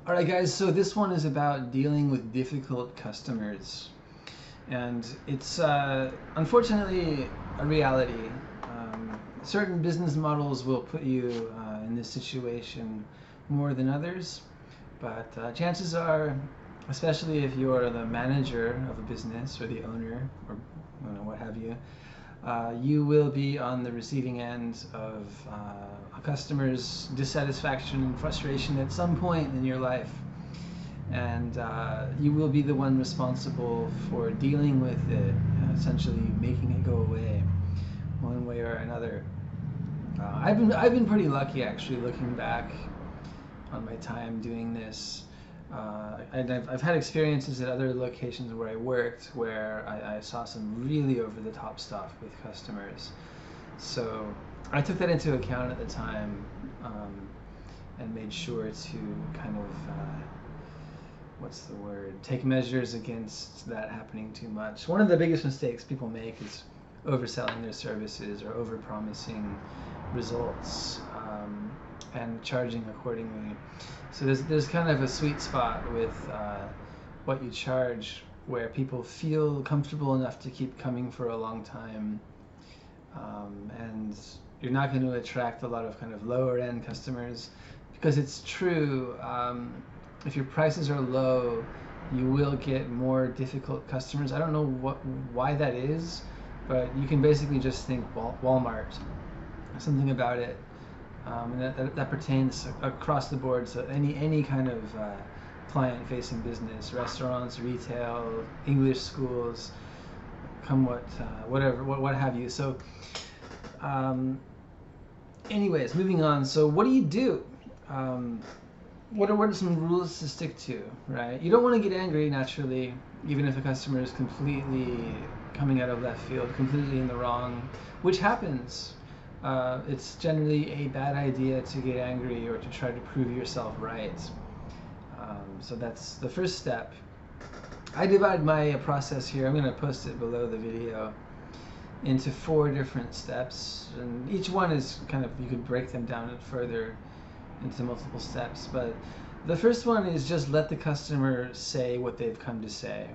All right, guys, so this one is about dealing with difficult customers. And it's unfortunately a reality. Certain business models will put you in this situation more than others, but chances are, especially if you're the manager of a business or the owner or what have you, you will be on the receiving end of a customer's dissatisfaction and frustration at some point in your life. And you will be the one responsible for dealing with it, essentially making it go away, one way or another. I've been pretty lucky, actually, looking back on my time doing this. I've had experiences at other locations where I worked where I saw some really over the top stuff with customers. So I took that into account at the time, and made sure to kind of what's the word? Take measures against that happening too much. One of the biggest mistakes people make is overselling their services or overpromising results, and charging accordingly. So there's kind of a sweet spot with what you charge, where people feel comfortable enough to keep coming for a long time, and you're not going to attract a lot of kind of lower end customers, because it's true. If your prices are low, you will get more difficult customers. I don't know why that is, but you can basically just think Walmart, something about it, and that pertains across the board. So any kind of client-facing business, restaurants, retail, English schools, whatever, what have you. So, anyways, moving on. So, what do? What are some rules to stick to, right? You don't want to get angry, naturally, even if a customer is completely coming out of left field, completely in the wrong, which happens. It's generally a bad idea to get angry or to try to prove yourself right. So that's the first step. I divide my process here, I'm going to post it below the video, into 4 different steps, and each one is kind of, you could break them down further into multiple steps. But the first one is just let the customer say what they've come to say.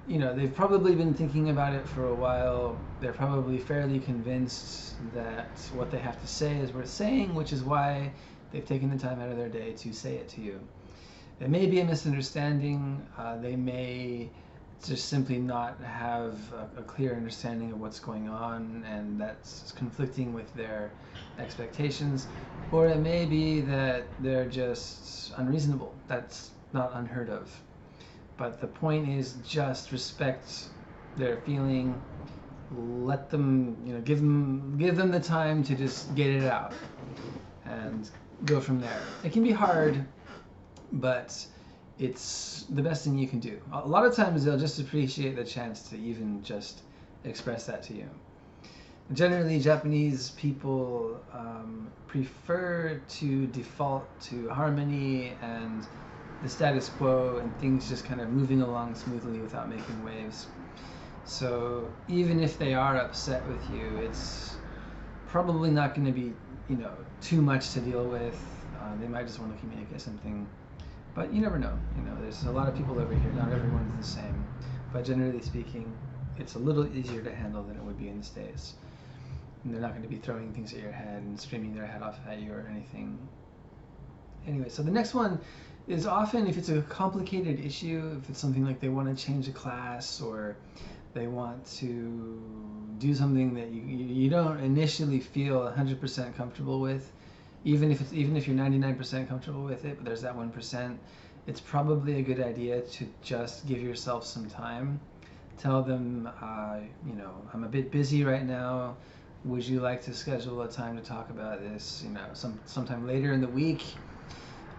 They've probably been thinking about it for a while. They're probably fairly convinced that what they have to say is worth saying, which is why they've taken the time out of their day to say it to you. It may be a misunderstanding. They may just simply not have a clear understanding of what's going on, and that's conflicting with their expectations. Or it may be that they're just unreasonable. That's not unheard of. But the point is, just respect their feeling. Let them, give them the time to just get it out, and go from there. It can be hard, but it's the best thing you can do. A lot of times they'll just appreciate the chance to even just express that to you. Generally, Japanese people prefer to default to harmony and the status quo, and things just kind of moving along smoothly without making waves. So even if they are upset with you, it's probably not going to be, too much to deal with. They might just want to communicate something, but you never know. There's a lot of people over here. Not everyone's the same, but generally speaking, it's a little easier to handle than it would be in the States. And they're not going to be throwing things at your head and screaming their head off at you or anything. Anyway, so the next one is, often if it's a complicated issue, if it's something like they want to change a class, or they want to do something that you don't initially feel 100% comfortable with, even if you're 99% comfortable with it, but there's that 1%, it's probably a good idea to just give yourself some time. Tell them, I'm a bit busy right now. Would you like to schedule a time to talk about this? Sometime later in the week.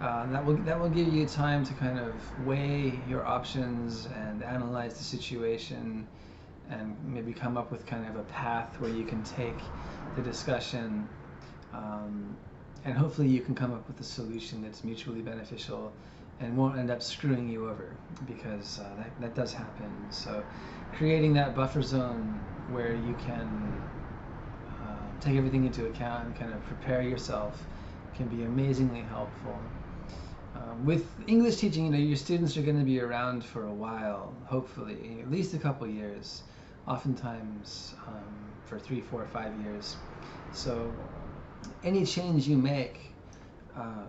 That will give you time to kind of weigh your options and analyze the situation, and maybe come up with kind of a path where you can take the discussion, and hopefully you can come up with a solution that's mutually beneficial and won't end up screwing you over, because that does happen. So creating that buffer zone where you can take everything into account and kind of prepare yourself can be amazingly helpful. With English teaching, your students are going to be around for a while, hopefully, at least a couple years, oftentimes for 3, 4, 5 years. So any change you make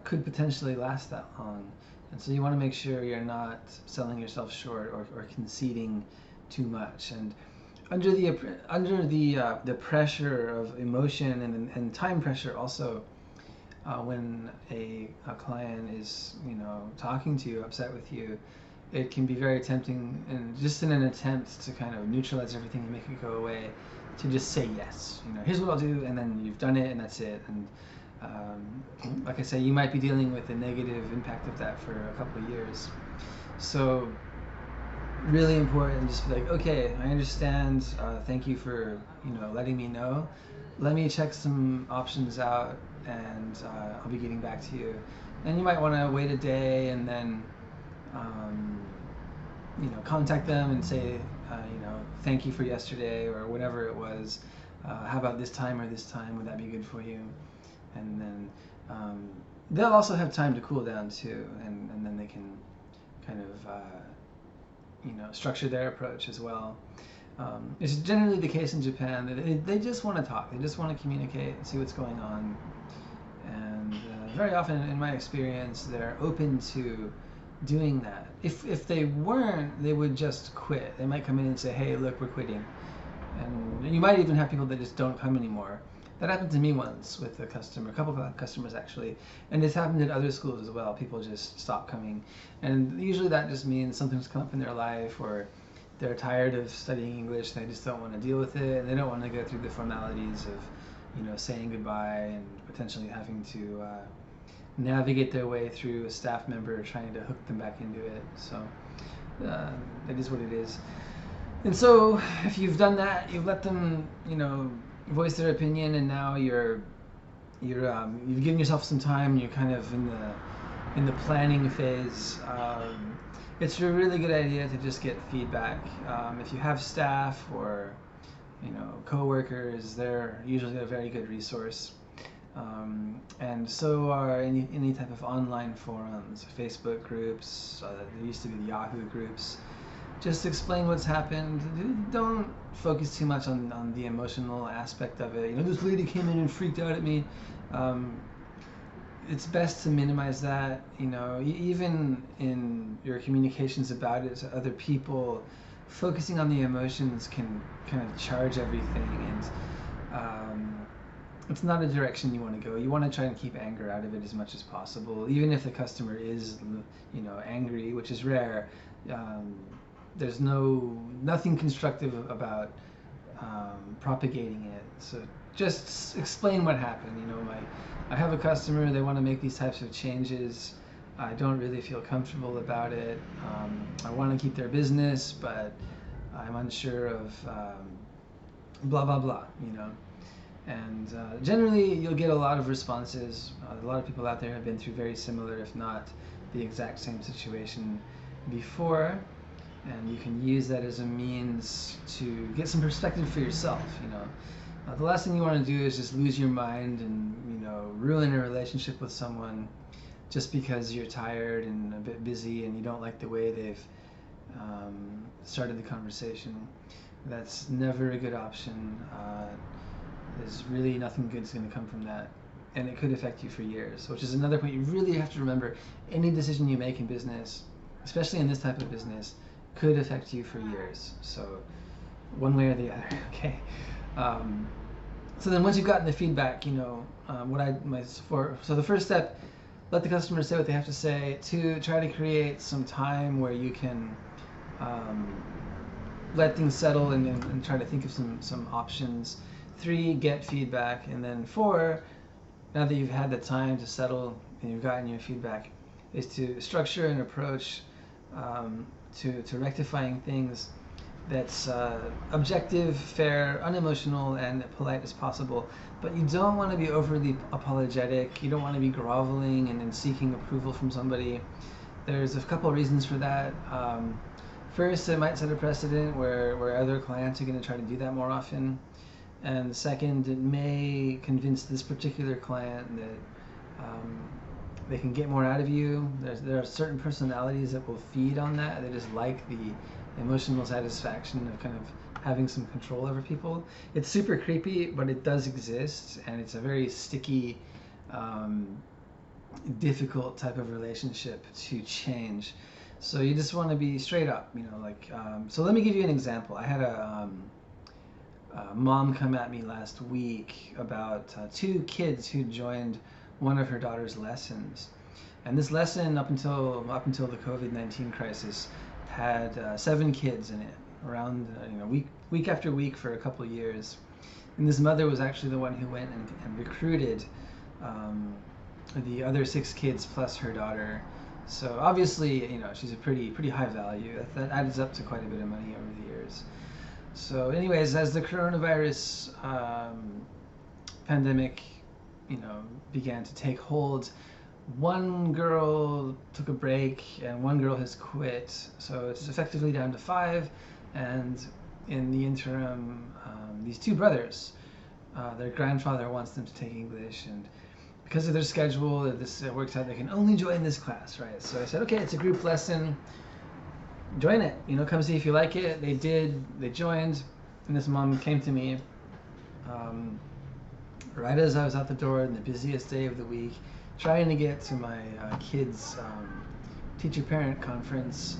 could potentially last that long. And so you want to make sure you're not selling yourself short or conceding too much. And under the pressure of emotion and time pressure also, when a client is talking to you, upset with you, it can be very tempting, and just in an attempt to kind of neutralize everything and make it go away, to just say yes. Here's what I'll do, and then you've done it, and that's it. And like I say, you might be dealing with the negative impact of that for a couple of years. So really important, just be like, okay, I understand. Thank you for letting me know. Let me check some options out, and I'll be getting back to you. And you might want to wait a day and then contact them and say, thank you for yesterday or whatever it was. How about this time or this time? Would that be good for you? And then they'll also have time to cool down too, and then they can kind of structure their approach as well. It's generally the case in Japan that they just want to talk, they just want to communicate and see what's going on. And very often, in my experience, they're open to doing that. If they weren't, they would just quit. They might come in and say, hey, look, we're quitting. And you might even have people that just don't come anymore. That happened to me once with a customer, a couple of customers actually, and it's happened at other schools as well. People just stop coming, and usually that just means something's come up in their life, or they're tired of studying English, they just don't want to deal with it, and they don't want to go through the formalities of saying goodbye and potentially having to navigate their way through a staff member trying to hook them back into it. So it is what it is. And so if you've done that, you've let them voice their opinion, and now you've given yourself some time, you're kind of in the planning phase. It's a really good idea to just get feedback. If you have staff or co-workers, they're usually a very good resource. And so are any type of online forums, Facebook groups. There used to be the Yahoo groups. Just explain what's happened. Don't focus too much on the emotional aspect of it. This lady came in and freaked out at me. It's best to minimize that. Even in your communications about it to other people, focusing on the emotions can kind of charge everything, and it's not a direction you want to go. You want to try and keep anger out of it as much as possible, even if the customer is angry, which is rare. There's nothing constructive about propagating it. So just explain what happened. I have a customer, they want to make these types of changes. I don't really feel comfortable about it. I want to keep their business, but I'm unsure of blah, blah, blah, And generally, you'll get a lot of responses. A lot of people out there have been through very similar, if not the exact same situation before. And you can use that as a means to get some perspective for yourself. The last thing you want to do is just lose your mind and ruin a relationship with someone just because you're tired and a bit busy and you don't like the way they've started the conversation. That's never a good option. There's really nothing good that's going to come from that, and it could affect you for years, which is another point you really have to remember. Any decision you make in business, especially in this type of business, could affect you for years. So one way or the other. Okay. So then once you've gotten the feedback, so the first step, let the customer say what they have to say. 2, try to create some time where you can let things settle and try to think of some options. 3, get feedback. And then 4, now that you've had the time to settle and you've gotten your feedback, is to structure an approach to rectifying things that's objective, fair, unemotional, and polite as possible. But you don't want to be overly apologetic. You don't want to be groveling and seeking approval from somebody. There's a couple of reasons for that. First, it might set a precedent where other clients are going to try to do that more often. And second, it may convince this particular client that they can get more out of you. There are certain personalities that will feed on that. They just like the emotional satisfaction of kind of having some control over people. It's super creepy, but it does exist, and it's a very sticky, difficult type of relationship to change. So you just want to be straight up, so let me give you an example. I had a mom come at me last week about two kids who joined one of her daughter's lessons, and this lesson up until the COVID-19 crisis had 7 kids in it, around week after week for a couple of years. And this mother was actually the one who went and recruited the other 6 kids plus her daughter. So obviously, she's a pretty high value. That adds up to quite a bit of money over the years. So anyways, as the coronavirus pandemic, began to take hold, one girl took a break and one girl has quit. So it's effectively down to 5. And in the interim, these 2 brothers, their grandfather wants them to take English, and because of their schedule, this works out. They can only join this class, right? So I said, okay, it's a group lesson. Join it. Come see if you like it. They did. They joined, and this mom came to me right as I was out the door on the busiest day of the week, trying to get to my kids' teacher-parent conference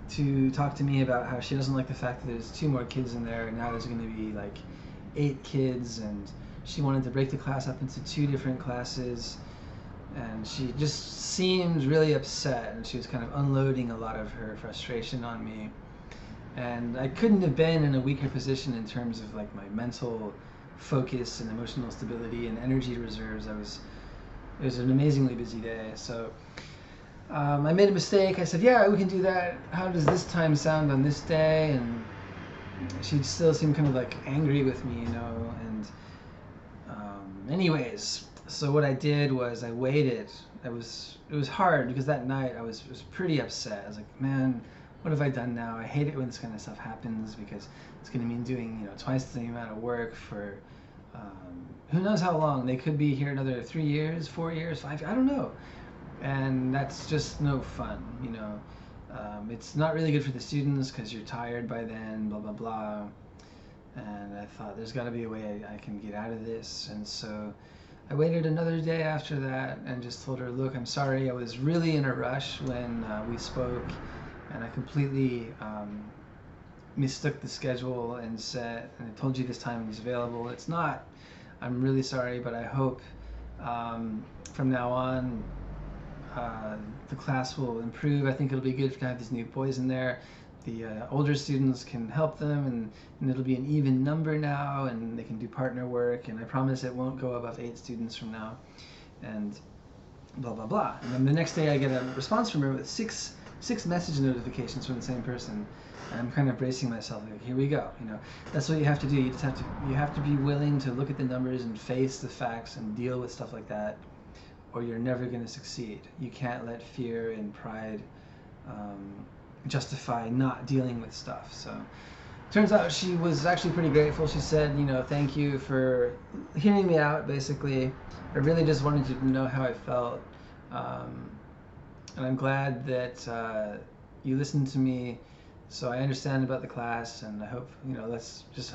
to talk to me about how she doesn't like the fact that there's 2 more kids in there, and now there's going to be like 8 kids, and she wanted to break the class up into 2 different classes, and she just seemed really upset, and she was kind of unloading a lot of her frustration on me. And I couldn't have been in a weaker position in terms of like my mental focus and emotional stability and energy reserves. It was an amazingly busy day. So I made a mistake. I said, yeah, we can do that. How does this time sound on this day? And she still seemed kind of like angry with me, and anyways, so what I did was I waited. It was hard because that night I was pretty upset. I was like, man, what have I done now? I hate it when this kind of stuff happens because it's going to mean doing twice the amount of work for who knows how long. They could be here another 3 years, 4 years, 5. I don't know. And that's just no fun. It's not really good for the students because you're tired by then. Blah blah blah. And I thought there's got to be a way I can get out of this. And so I waited another day after that and just told her, look, I'm sorry. I was really in a rush when we spoke, and I completely mistook the schedule and said, and I told you this time was available. It's not. I'm really sorry, but I hope from now on the class will improve. I think it'll be good to have these new boys in there. The older students can help them, and it'll be an even number now, and they can do partner work, and I promise it won't go above 8 students from now, and blah blah blah. And then the next day I get a response from her with six message notifications from the same person, and I'm kind of bracing myself, like, here we go. That's what you have to do. You have to be willing to look at the numbers and face the facts and deal with stuff like that, or you're never going to succeed. You can't let fear and pride justify not dealing with stuff. So turns out she was actually pretty grateful. She said, thank you for hearing me out, basically. I really just wanted you to know how I felt, and I'm glad that you listened to me, so I understand about the class, and I hope let's just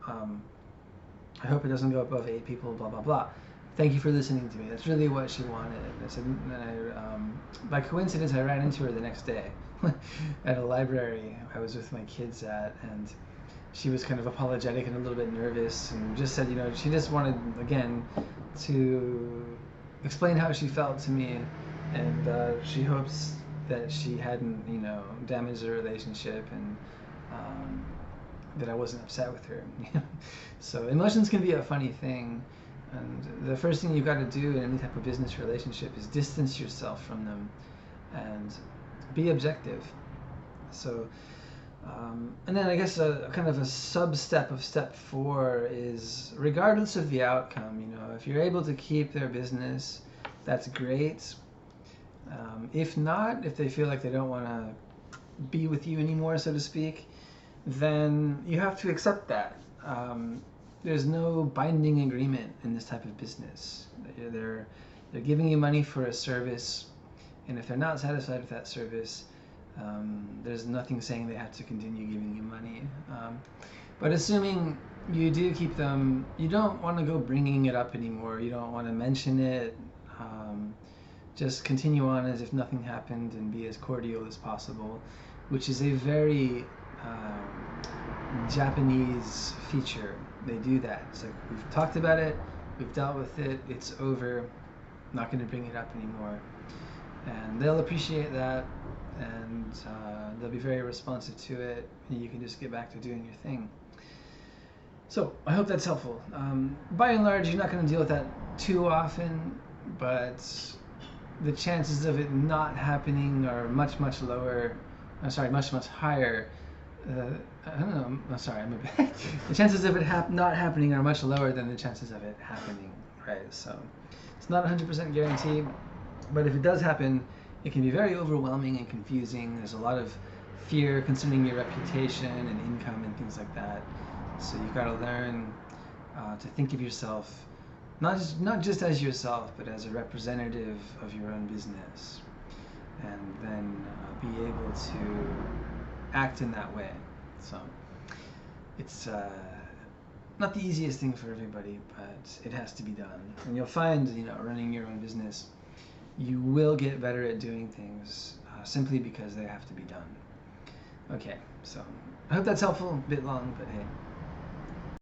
I hope it doesn't go above 8 people, blah blah blah. Thank you for listening to me. That's really what she wanted. I said, and by coincidence, I ran into her the next day at a library I was with my kids at, and she was kind of apologetic and a little bit nervous, and just said, she just wanted, again, to explain how she felt to me, and she hopes that she hadn't, damaged the relationship, and that I wasn't upset with her. So emotions can be a funny thing. And the first thing you've got to do in any type of business relationship is distance yourself from them and be objective. So, and then I guess a kind of a sub-step of step 4 is, regardless of the outcome, if you're able to keep their business, that's great. If not, if they feel like they don't want to be with you anymore, so to speak, then you have to accept that. There's no binding agreement in this type of business. They're giving you money for a service, and if they're not satisfied with that service, there's nothing saying they have to continue giving you money. But assuming you do keep them, you don't want to go bringing it up anymore. You don't want to mention it. Just continue on as if nothing happened and be as cordial as possible, which is a very Japanese feature. They do that. It's like, we've talked about it, we've dealt with it, it's over, not going to bring it up anymore. And they'll appreciate that, and they'll be very responsive to it, and you can just get back to doing your thing. So I hope that's helpful. By and large, you're not going to deal with that too often, but the chances of it not happening are much, much lower. I'm sorry, much, much higher. I don't know. I'm sorry. The chances of it not happening are much lower than the chances of it happening, right? So it's not 100% guaranteed, but if it does happen, it can be very overwhelming and confusing. There's a lot of fear concerning your reputation and income and things like that. So you've got to learn to think of yourself not just as yourself, but as a representative of your own business, and then be able to act in that way. So it's not the easiest thing for everybody, but it has to be done. And you'll find, running your own business, you will get better at doing things simply because they have to be done. Okay, so I hope that's helpful. A bit long, but hey.